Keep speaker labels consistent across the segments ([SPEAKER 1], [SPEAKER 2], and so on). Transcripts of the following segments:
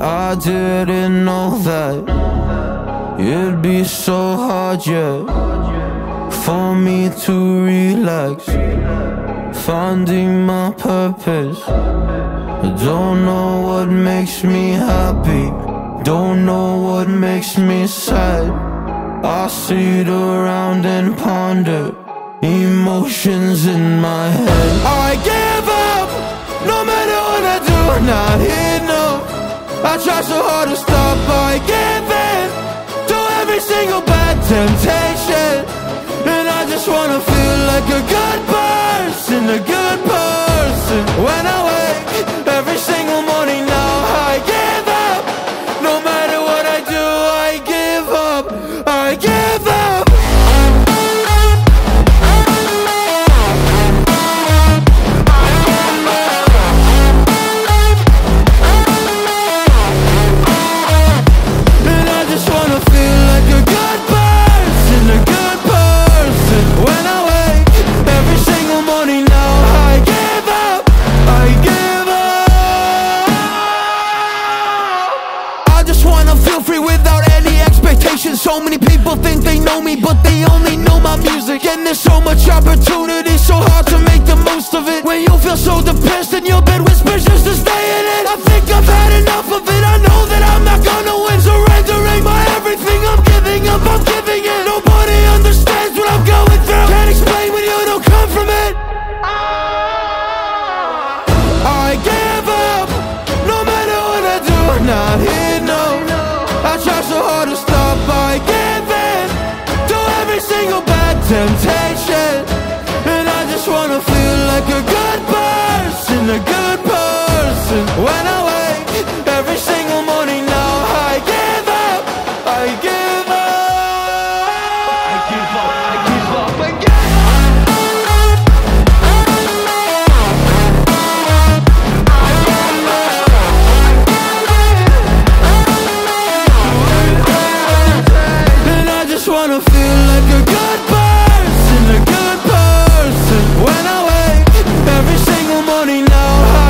[SPEAKER 1] I didn't know that it'd be so hard, yeah, for me to relax, finding my purpose. I don't know what makes me happy, don't know what makes me sad. I sit around and ponder emotions in my head. I give up, no matter what I do, not here, no. I try so hard to stop, I give in to every single bad temptation. And I just wanna feel like a good person, a good person. When I wake every single morning now, I give up. No matter what I do, I give up, I give up. So many people think they know me, but they only know my music. And there's so much opportunity, so hard to make the most of it. When you feel so depressed and your bed whispers just to stay in it, I think I've had enough of it. I know that I'm not gonna win, surrendering my everything. I'm giving up, I'm giving in. Nobody understands what I'm going through. Can't explain when you don't come from it. I give up, no matter what I do, not here, no. I try so hard to stop, I give in to every single bad temptation. And I just wanna feel like a good person, a good person. When I wake every single morning now, I give up, I give up, I give up, I give up again. Wanna feel like a good person, a good person. When I wake every single morning now,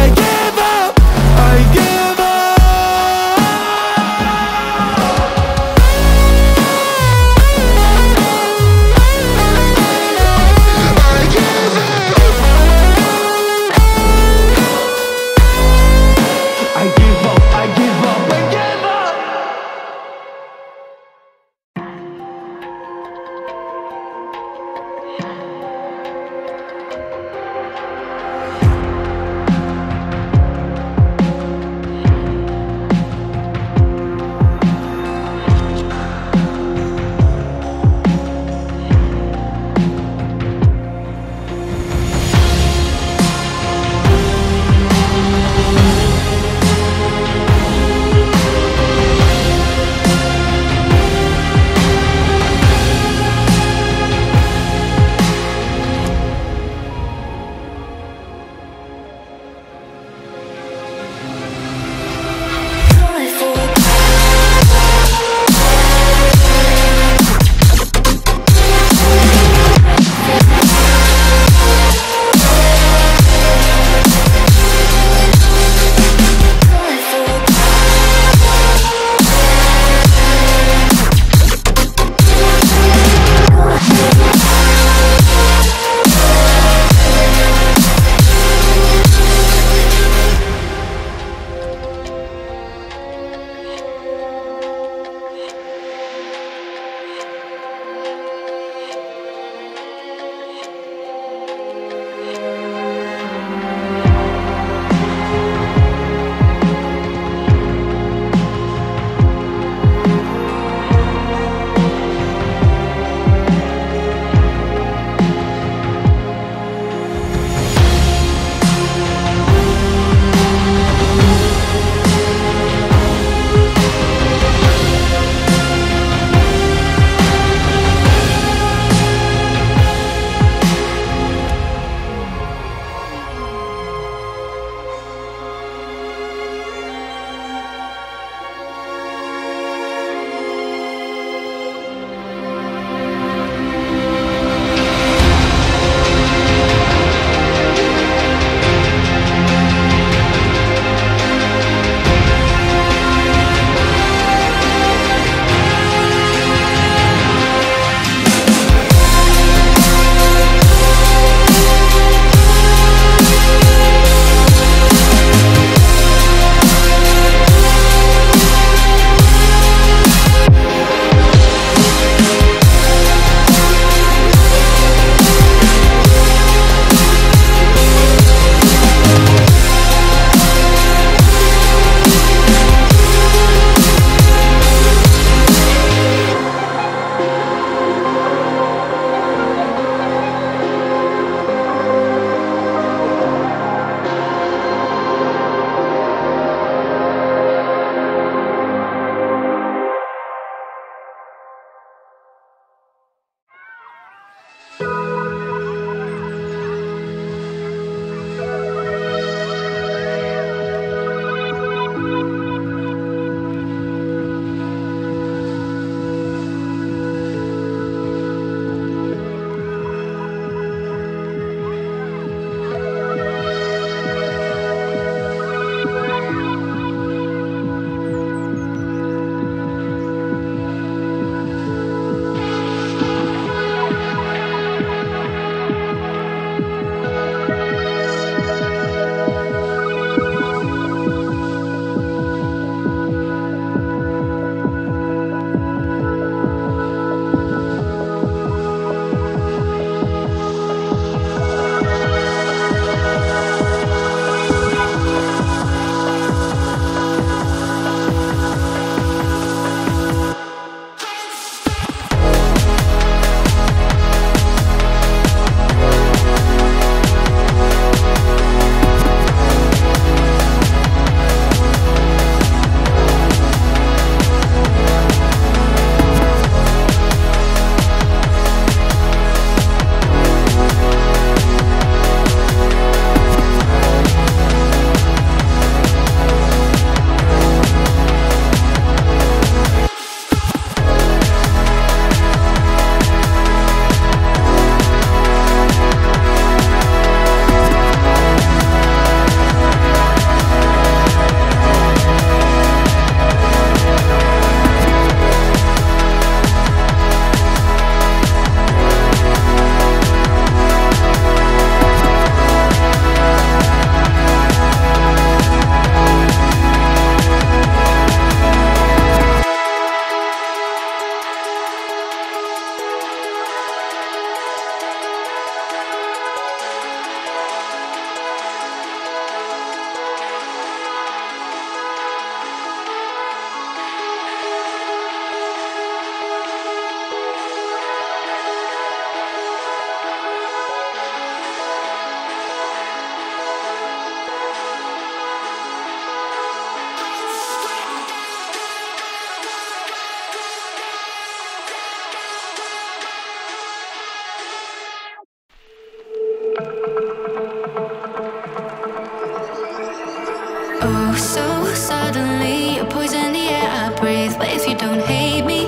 [SPEAKER 2] Oh, so suddenly you're poison the air I breathe. But if you don't hate me,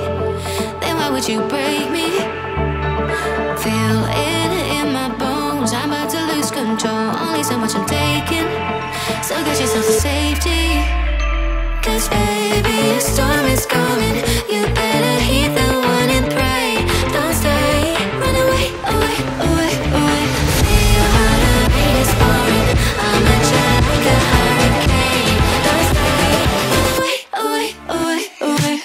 [SPEAKER 2] then why would you break me? Feel it in my bones, I'm about to lose control. Only so much I'm taking, so get yourself to safety. 'Cause baby, a storm is coming. You better heed the one and pray. Don't stay, run away, away, away, away. Feel how the rain is pouring. I'm at you like a hurricane. Don't stay, run away, away, away, away.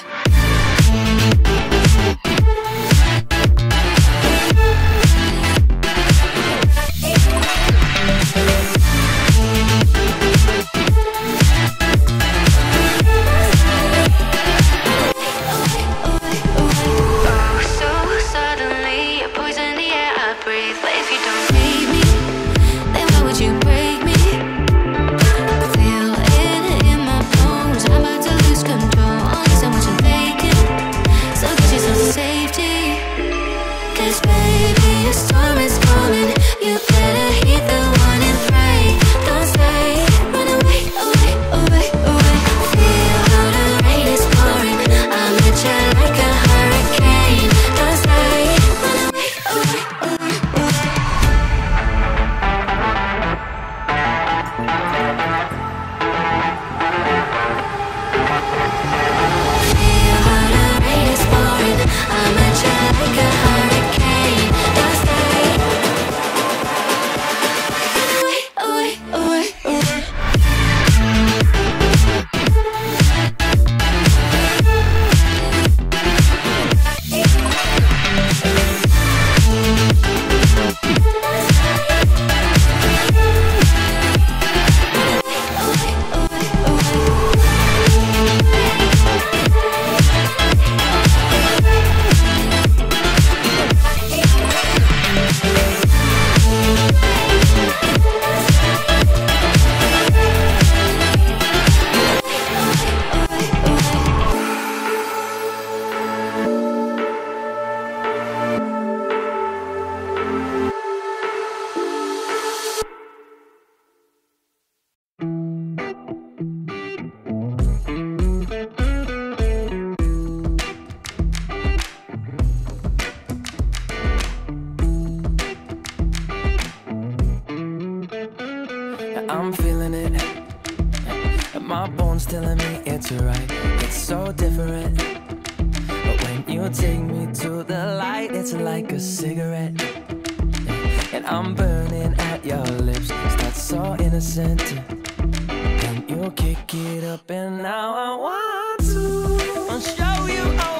[SPEAKER 1] I'm feeling it. My bones telling me it's right. It's so different. But when you take me to the light, it's like a cigarette. And I'm burning at your lips. Start so innocent. Then you kick it up and now I want to show you all